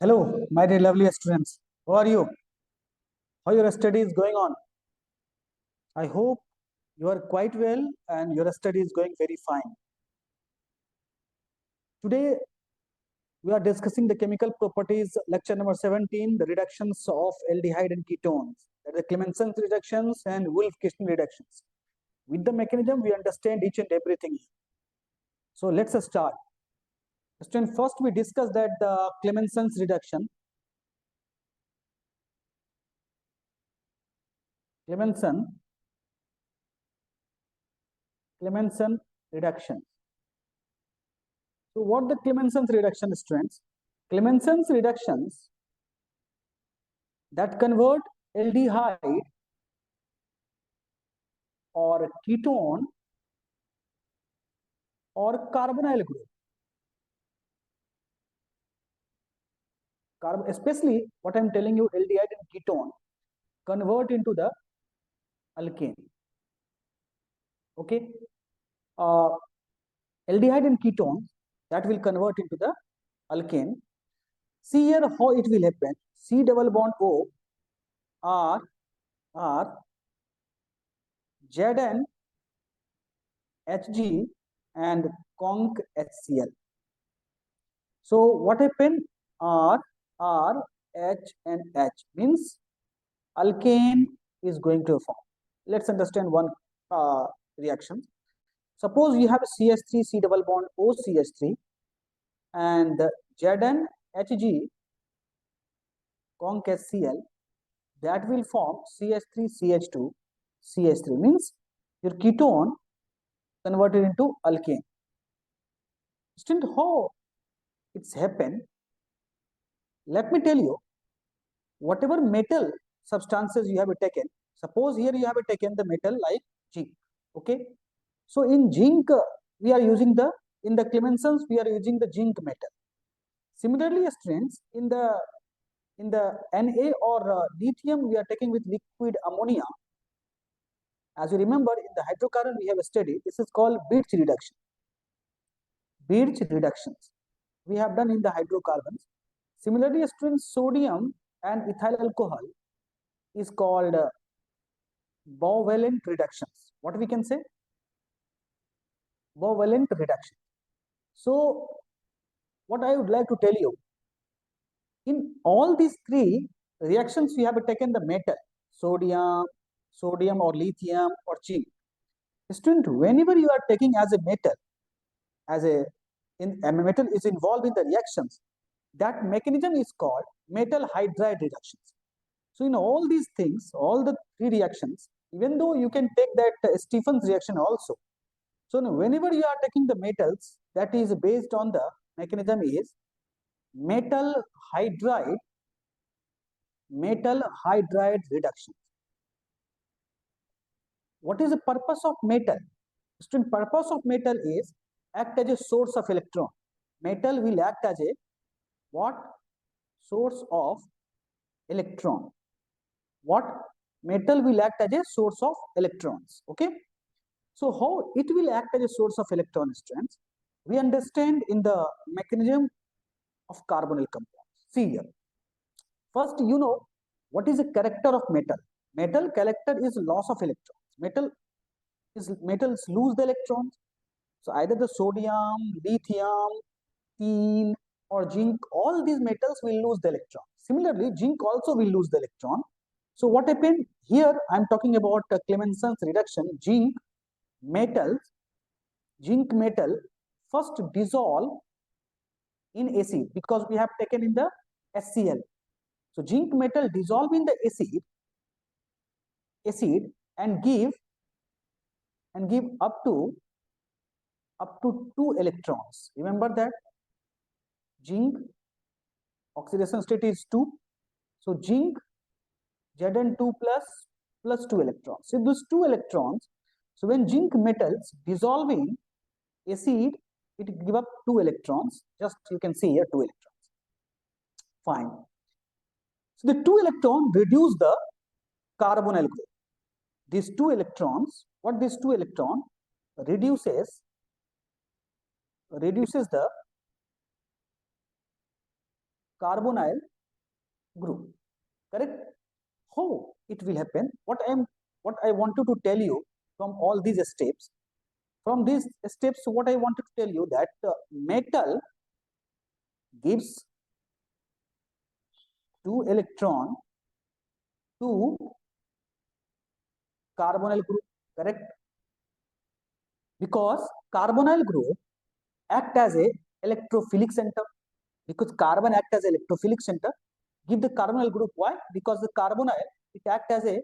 Hello, my dear lovely students. How are you? How your study is going on? I hope you are quite well and your study is going very fine. Today we are discussing the chemical properties, lecture number 17, the reductions of aldehyde and ketones, that the Clemmensen reductions and Wolff-Kishner reductions. With the mechanism, we understand each and everything. So let's start. Student, first we discuss that the Clemmensen's reduction. Clemmensen reduction. So what the Clemmensen's reduction, students? Clemmensen's reductions that convert aldehyde or ketone or carbonyl group. Especially what I'm telling you, aldehyde and ketone convert into the alkane. Okay. Aldehyde and ketone that will convert into the alkane. See here how it will happen. C double bond O R Zn Hg and conc HCl. So what happened? R, H and H means alkane is going to form. Let's understand one reaction. Suppose you have CH3 C double bond O CH3 and Zn Hg conc HCl, that will form CH3 CH2 CH3 means your ketone converted into alkane. Student, how it's happened? Let me tell you, whatever metal substances you have taken, suppose here you have taken the metal like zinc. Okay, so in zinc we are using in the Clemmensens we are using the zinc metal. Similarly, students, in the Na or lithium we are taking with liquid ammonia. As you remember, in the hydrocarbon we have studied, this is called Birch reduction. Birch reductions we have done in the hydrocarbons. Similarly, students, sodium and ethyl alcohol is called bivalent reductions. What we can say? Bivalent reduction. So, what I would like to tell you, in all these three reactions, we have taken the metal, sodium or lithium or zinc. Student, whenever you are taking as a metal, a metal is involved in the reactions, that mechanism is called metal hydride reductions. So in all these things, all the three reactions, even though you can take that Stephen's reaction also. So now whenever you are taking the metals, that is based on the mechanism is metal hydride reduction. What is the purpose of metal? Student, purpose of metal is act as a source of electron. Metal will act as a what? Source of electron. What? Metal will act as a source of electrons. Okay. So how it will act as a source of electron strands? We understand in the mechanism of carbonyl compounds. See here. First, you know what is the character of metal? Metal character is loss of electrons. Metals lose the electrons. So either the sodium, lithium, tin or zinc, all these metals will lose the electron. Similarly, zinc also will lose the electron. So what happened here? I am talking about Clemmensen's reduction. Zinc metal first dissolve in acid because we have taken in the HCl. So zinc metal dissolve in the acid and give up to 2 electrons. Remember that zinc oxidation state is 2. So zinc Zn2 plus 2 electrons. So those 2 electrons, so when zinc metals dissolve in acid, it give up 2 electrons. Just you can see here 2 electrons. Fine. So the 2 electron reduce the carbonyl group. These 2 electrons, what this 2 electron reduces the carbonyl group. Correct? How it will happen? What I wanted to tell you from all these steps. From these steps, what I wanted to tell you that metal gives 2 electron to carbonyl group. Correct? Because carbonyl group act as a electrophilic center. Because carbon act as electrophilic center, give the carbonyl group. Why? Because the carbonyl it act as a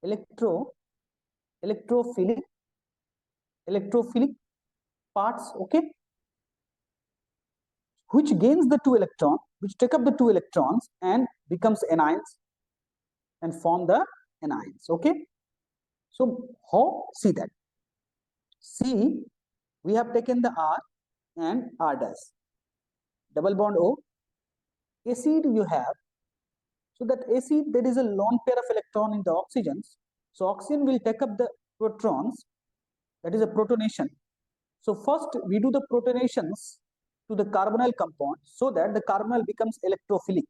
electrophilic parts, okay, which gains the 2 electron, which take up the 2 electrons and becomes anions and form the anions. Okay, so how? See that. See, we have taken the R and R dash, double bond O. Acid you have, so that acid there is a lone pair of electron in the oxygens. So oxygen will take up the protons, that is a protonation. So first we do the protonations to the carbonyl compound so that the carbonyl becomes electrophilic.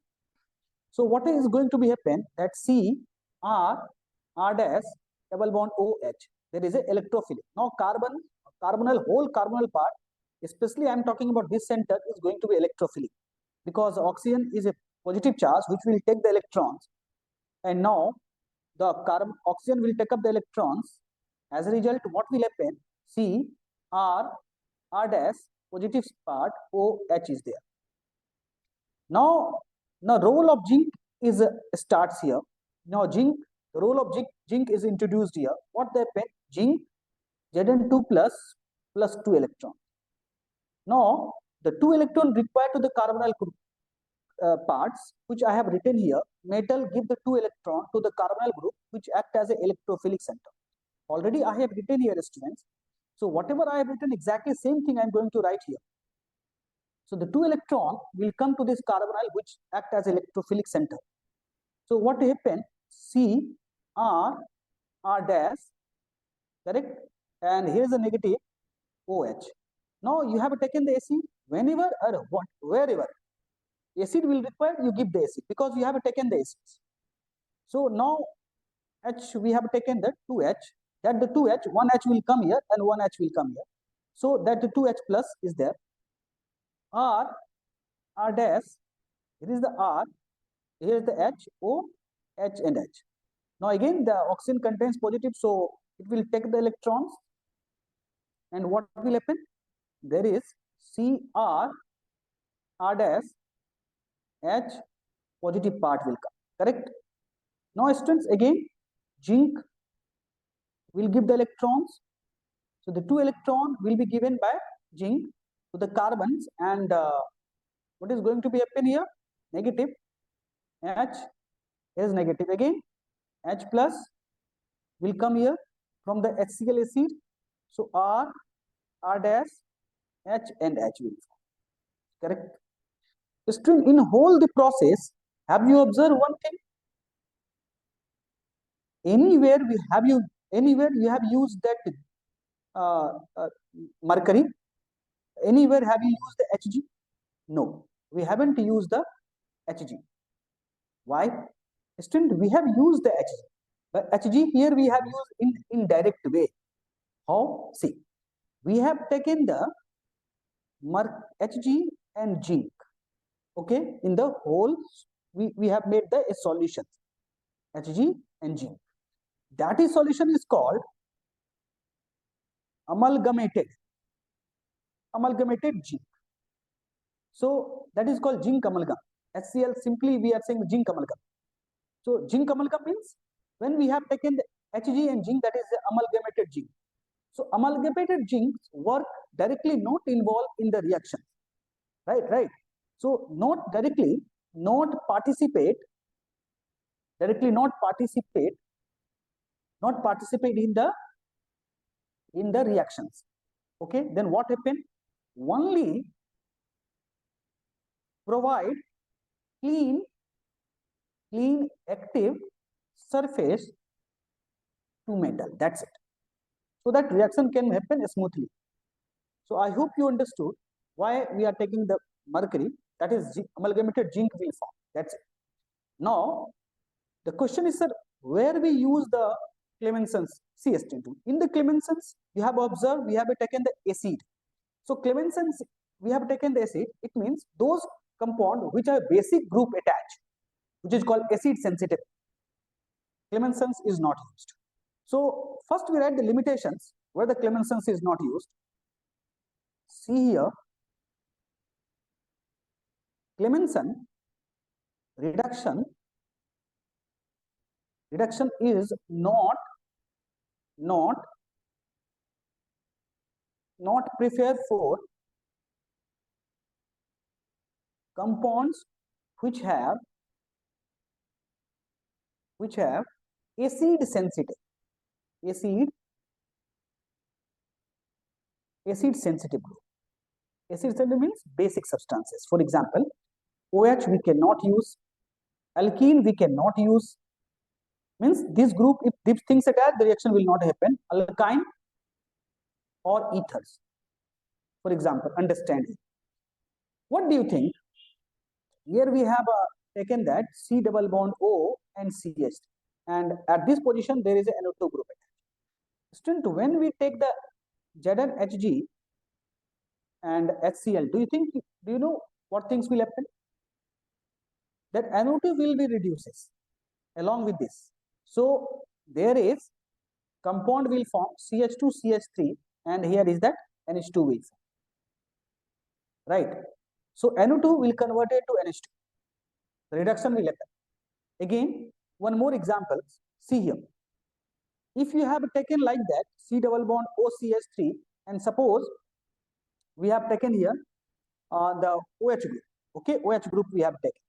So what is going to be happen that C R dash double bond OH, there is a electrophilic. Now carbonyl whole carbonyl part, especially I am talking about this center, is going to be electrophilic because oxygen is a positive charge which will take the electrons, and now the oxygen will take up the electrons. As a result, what will happen? C R dash positive part OH is there. Now role of zinc is starts here. Now the role of zinc is introduced here. What happen? Zinc Zn2 plus 2 electron. Now the 2 electron required to the carbonyl group parts which I have written here, metal give the 2 electron to the carbonyl group which act as a electrophilic center. Already I have written here, students. So whatever I have written, exactly same thing I am going to write here. So the 2 electron will come to this carbonyl which act as electrophilic center. So what happen? C R dash, correct? And here is a negative OH. Now you have taken the acid whenever or wherever acid will require, you give the acid because you have taken the acids. So now H we have taken the 2H, that the 2H, 1H will come here and 1H will come here. So that the 2H plus is there. R dash, here is the R, here is the H, O, H and H. Now again the oxygen contains positive, so it will take the electrons, and what will happen? There is CR dash H positive part will come, correct? Now students, again zinc will give the electrons, so the 2 electron will be given by zinc to the carbons, and what is going to be happen here? Negative H is negative, again H plus will come here from the HCl acid, so R dash H and H will form, correct? Student, in whole the process, have you observed one thing? Anywhere you have used that mercury? Anywhere have you used the Hg? No, we haven't used the Hg. Why? Student, we have used the Hg, but Hg here we have used in indirect way. How? See, we have taken the Hg and zinc, okay, in the whole we have made the solution Hg and zinc. That is solution is called amalgamated zinc. So that is called zinc amalgam. HCl, simply we are saying zinc amalgam. So zinc amalgam means when we have taken the Hg and zinc, that is the amalgamated zinc. So amalgamated zincs work directly, not involved in the reaction, right? So not directly, not participate in the reactions. Okay, then what happened? Only provide clean active surface to metal. That's it. So that reaction can happen smoothly. So I hope you understood why we are taking the mercury. that is amalgamated zinc will form. That's it. Now, the question is, sir, where we use the Clemmensen's CS22? In the Clemmensen's, you have observed we have taken the acid. So Clemmensen's, we have taken the acid. It means those compound which are basic group attached, which is called acid sensitive. Clemmensen's is not used. So first we write the limitations where the Clemmensen's is not used. See here, Clemmensen reduction is not preferred for compounds which have acid sensitive group. Acid sensitive means basic substances. For example, OH we cannot use, alkene we cannot use. Means this group, if these things attach, the reaction will not happen. Alkyne or ethers, for example, understand it. What do you think? Here we have taken that C double bond O and CH, and at this position there is a NO2 group attached. Student, when we take the ZnHg and HCl, do you know what things will happen? That NO2 will be reduces along with this. So there is compound will form CH2 CH3, and here is that NH2 will form. Right. So NO2 will convert it to NH2. The reduction will happen. Again, one more example. See here. If you have taken like that C double bond OCH3, and suppose we have taken here the OH group. Okay, OH group we have taken.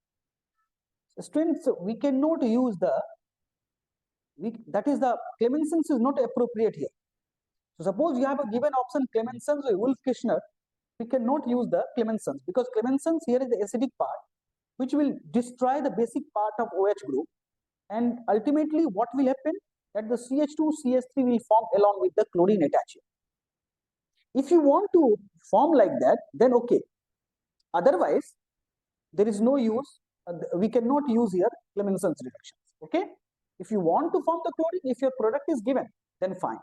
Students, we cannot use that is the Clemmensen's is not appropriate here. So suppose you have a given option Clemmensen's or Wolff kishner, we cannot use the Clemmensen's because Clemmensen's here is the acidic part which will destroy the basic part of OH group, and ultimately what will happen that the CH2 CH3 will form along with the chlorine attached. If you want to form like that, then okay. Otherwise, there is no use. We cannot use here Clemmensen's reductions. Okay. If you want to form the chlorine, if your product is given, then fine.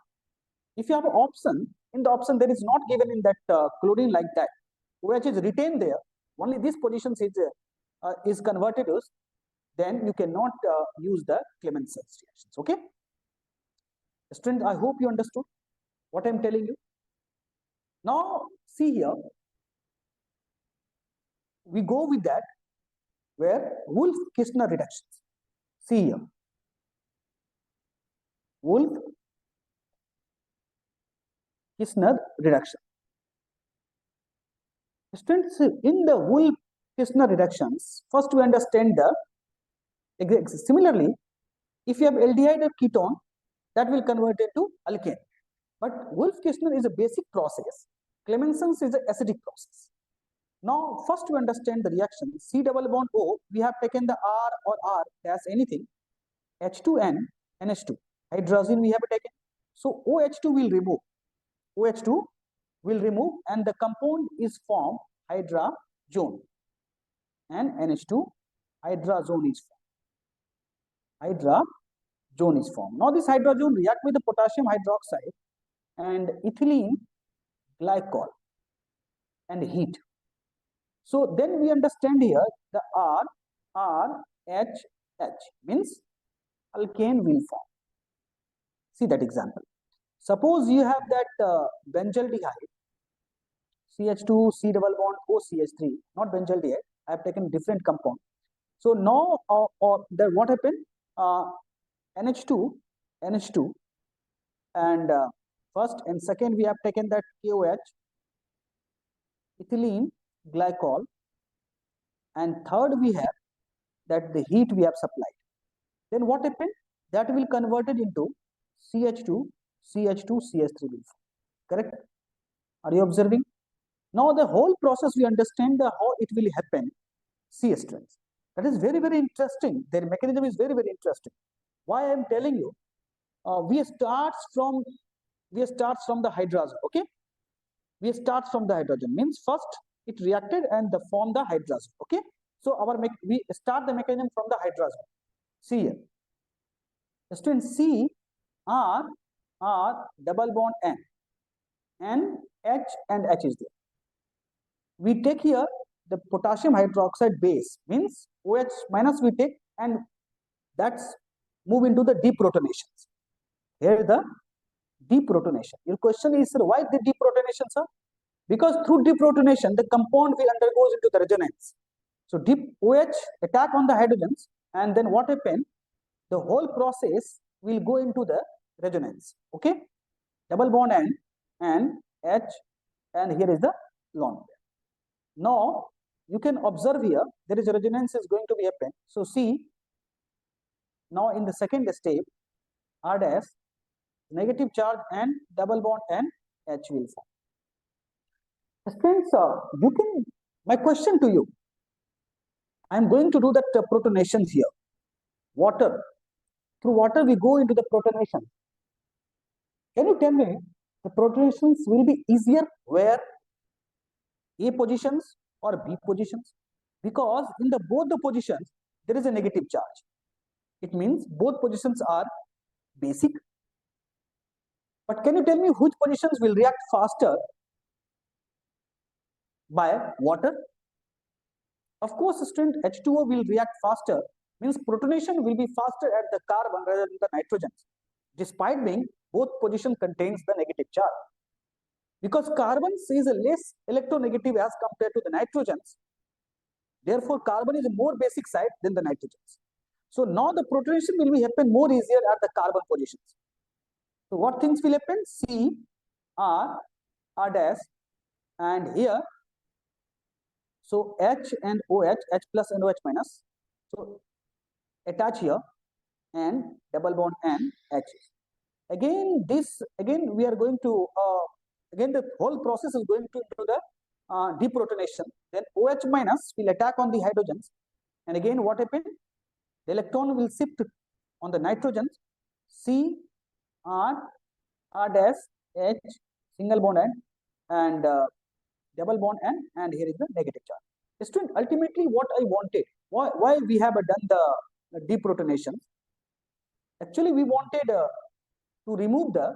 If you have an option, in the option there is not given in that chlorine like that, OH is retained there, only this position is converted to, then you cannot use the Clemmensen's reactions. Okay. Student, I hope you understood what I am telling you. Now, see here, we go with that where Wolff kishner reductions. See here, Wolff kishner reduction. Students, in the Wolff kishner reductions, first we understand similarly, if you have aldehyde or ketone, that will convert into alkane. But Wolff kishner is a basic process. Clemmensen's is an acidic process. Now, first to understand the reaction, C double bond O, we have taken the R or R as anything, H2N, NH2. Hydrogen we have taken. So OH2 will remove. OH2 will remove, and the compound is formed hydrazone. And NH2, hydrazone is formed. Hydrazone is formed. Now this hydrazone react with the potassium hydroxide and ethylene glycol and heat. So then we understand here the RHH means alkane will form. See that example. Suppose you have that benzaldehyde, CH2, C double bond, OCH3, not benzaldehyde. I have taken different compound. So now, what happened? NH2, and first and second we have taken that KOH, ethylene glycol, and third we have that the heat we have supplied. Then what happened? That will converted into CH2, CH3 will form. Correct? Are you observing? Now the whole process we understand how it will happen. See students. That is very, very interesting. Their mechanism is very, very interesting. Why I am telling you? We start from the hydrogen. Okay? We start from the hydrogen. Means first it reacted and formed the hydrazine. Okay, so we start the mechanism from the hydrazine. See here, student, C R double bond N, and H and H is there. We take here the potassium hydroxide base, means OH minus we take, and that's move into the deprotonations. Here the deprotonation. Your question is, sir, why the deprotonation, sir? Because through deprotonation, the compound will undergoes into the resonance. So deep OH attack on the hydrogens, and then what happen? The whole process will go into the resonance. Okay, double bond N and H, and here is the lone pair. Now you can observe here there is a resonance is going to be happen. So see, now in the second step, R dash negative charge and double bond N H will form. Friends, you can. My question to you: I am going to do that protonations here. Water, through water we go into the protonation. Can you tell me the protonations will be easier where A positions or B positions? Because in the both the positions there is a negative charge. It means both positions are basic. But can you tell me which positions will react faster by water? Of course, student, H2O will react faster, means protonation will be faster at the carbon rather than the nitrogens, despite being both position contains the negative charge. Because carbon is a less electronegative as compared to the nitrogens, therefore carbon is a more basic side than the nitrogens. So now the protonation will be happen more easier at the carbon positions. So what things will happen? C, R dash, and here, so H and OH, H plus and OH minus. So attach here and double bond and H. Again, we are going to again the whole process is going to into the deprotonation. Then OH minus will attack on the hydrogens, and again what happened? The electron will shift on the nitrogens. C R dash H single bond N and double bond N, and here is the negative charge. Student, ultimately what I wanted, why we have done the deprotonation? Actually, we wanted to remove the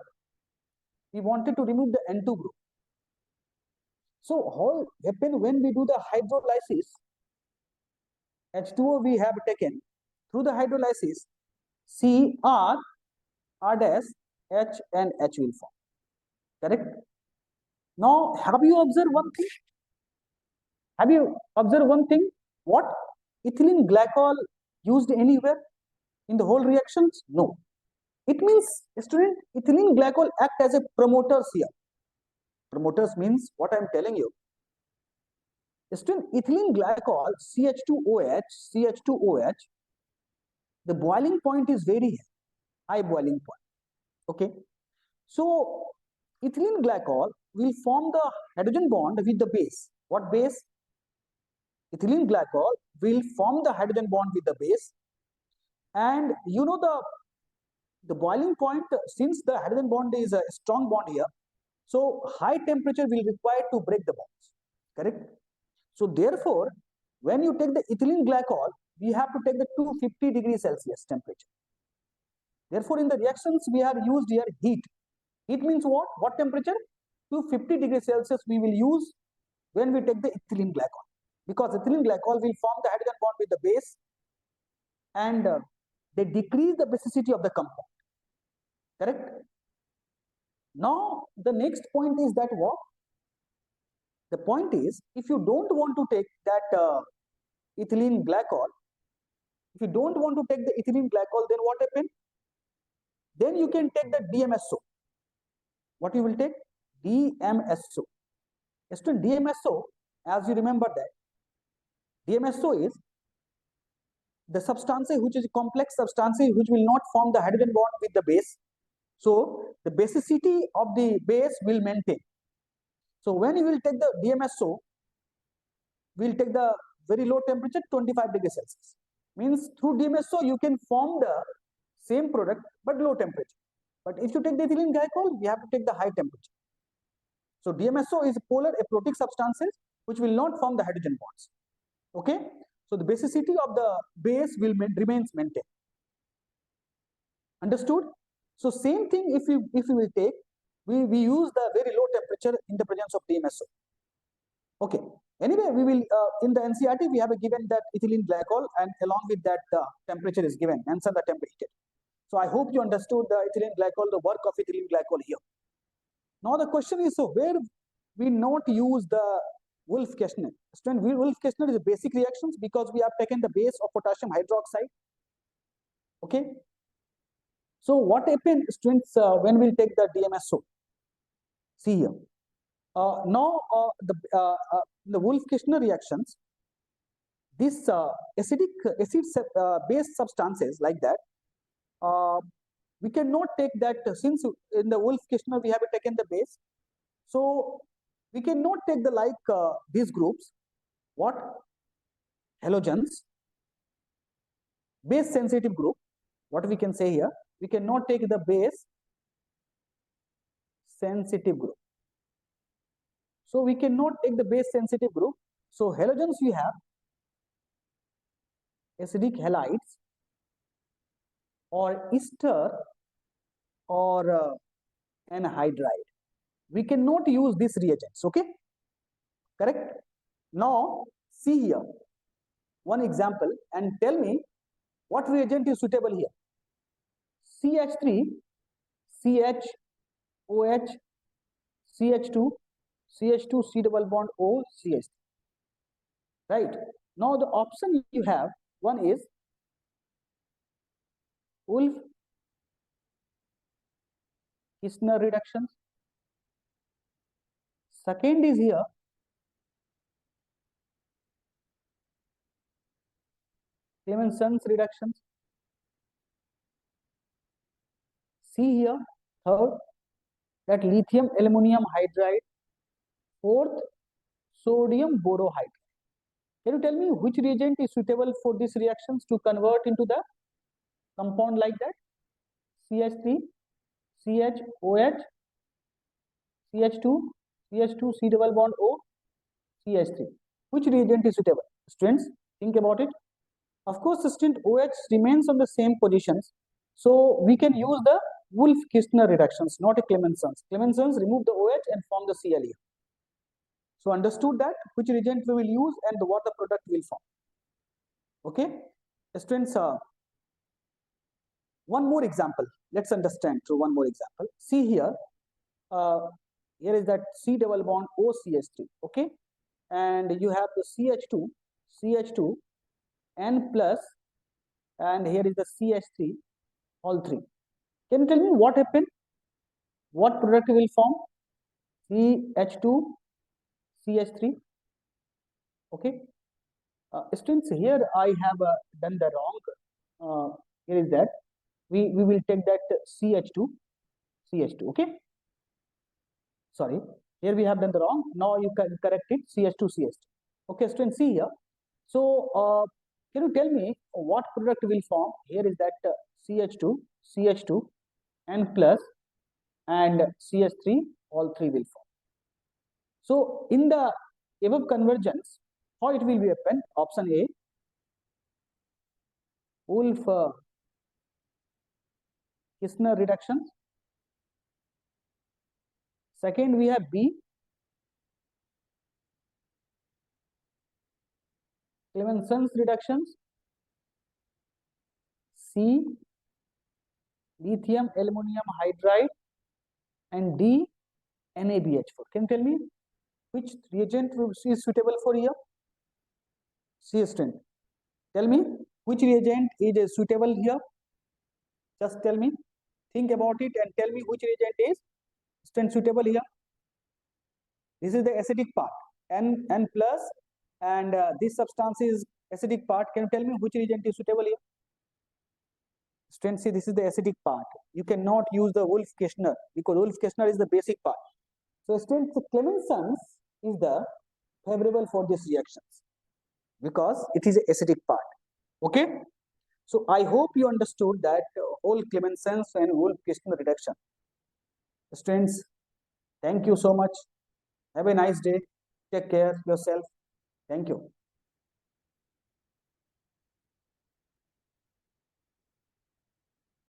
N2 group. So how happen when we do the hydrolysis? H2O we have taken through the hydrolysis. C R dash H and H will form. Correct? Now, have you observed one thing? Have you observed one thing? What? Ethylene glycol used anywhere in the whole reactions? No. It means, student, ethylene glycol act as a promoters here. Promoters means what I am telling you. Student, ethylene glycol CH2OH, the boiling point is very high boiling point. Okay. So ethylene glycol will form the hydrogen bond with the base. What base? Ethylene glycol will form the hydrogen bond with the base, and you know the boiling point, since the hydrogen bond is a strong bond here, so high temperature will require to break the bonds. Correct? So therefore, when you take the ethylene glycol, we have to take the 250 degrees Celsius temperature. Therefore, in the reactions we are used here heat. Heat means what? What temperature? 250 degrees Celsius we will use when we take the ethylene glycol, because ethylene glycol will form the hydrogen bond with the base, and they decrease the basicity of the compound. Correct? Now the next point is that what? The point is, if you don't want to take that ethylene glycol, then what happens? Then you can take the DMSO. What you will take? DMSO. Student, DMSO, as you remember that, DMSO is the substance which is a complex substance which will not form the hydrogen bond with the base. So the basicity of the base will maintain. So when you will take the DMSO, we will take the very low temperature, 25 degrees Celsius. Means through DMSO you can form the same product but low temperature. But if you take the ethylene glycol, you have to take the high temperature. So DMSO is polar aprotic substances which will not form the hydrogen bonds. Okay, so the basicity of the base will remains maintained. Understood? So same thing if we will take, we use the very low temperature in the presence of DMSO. Okay. Anyway, we will in the NCERT we have a given that ethylene glycol, and along with that temperature is given, answer the temperature. So I hope you understood the ethylene glycol, the work of ethylene glycol here. Now the question is, so where we not use the Wolff-Kishner? Wolff-Kishner is a basic reactions because we have taken the base of potassium hydroxide. Okay. So what happens, students, when we'll take the DMSO? See here. Now the Wolff-Kishner reactions, this acid base substances like that, we cannot take that, since in the Wolff-Kishner we have taken the base, so we cannot take the these groups, what, halogens, base sensitive group, what we can say here, we cannot take the base sensitive group. So we cannot take the base sensitive group. So halogens you have acidic halides or ester or anhydride. We cannot use these reagents. Okay, correct? Now see here one example and tell me what reagent is suitable here. CH3, CH, OH, CH2, CH2, C double bond O, CH3. Right? Now the option you have, one is Wolff-Kishner reductions. Second is here Clemmensen's reductions. See here, third, that lithium aluminum hydride. Fourth, sodium borohydride. Can you tell me which reagent is suitable for these reactions to convert into the compound like that? CH3, CH, OH, CH2, CH2, C double bond O, CH3. Which reagent is suitable? Students, think about it. Of course, student, OH remains on the same positions. So we can use the Wolff-Kishner reductions, not a Clemmensen's. Clemmensen's remove the OH and form the Cl here. So understood that which reagent we will use and what the product will form. Okay, students, one more example. Let's understand through one more example. See here, here is that C double bond OCH3. Okay, and you have the CH2, N plus, and here is the CH3, all three. Can you tell me what happened? What product will form? CH2, CH3. Okay. Students, here I have done the wrong. Here is that we will take that CH2. Okay. Sorry, here we have done the wrong. Now you can correct it. CH2. Okay, students, see here. So can you tell me what product will form? Here is that CH2, N plus, and CH3, all three will form. So in the above convergence, how it will be happen? Option A, Wolff-Kishner reductions. Second, we have B, Clemmensen's reductions. C, lithium aluminum hydride, and D, NaBH4. Can you tell me which reagent is suitable for here? C, student, tell me which reagent is suitable here. Just tell me, think about it and tell me which reagent is suitable here. This is the acidic part, N plus, and this substance is acidic part. Can you tell me which reagent is suitable here? Students, see, this is the acidic part. You cannot use the Wolff-Kishner because Wolff-Kishner is the basic part. So students, Clemmensen's is the favorable for these reactions because it is an acidic part. Okay. So I hope you understood that whole Clemmensen's and Wolff-Kishner reduction. Students, thank you so much. Have a nice day. Take care yourself. Thank you.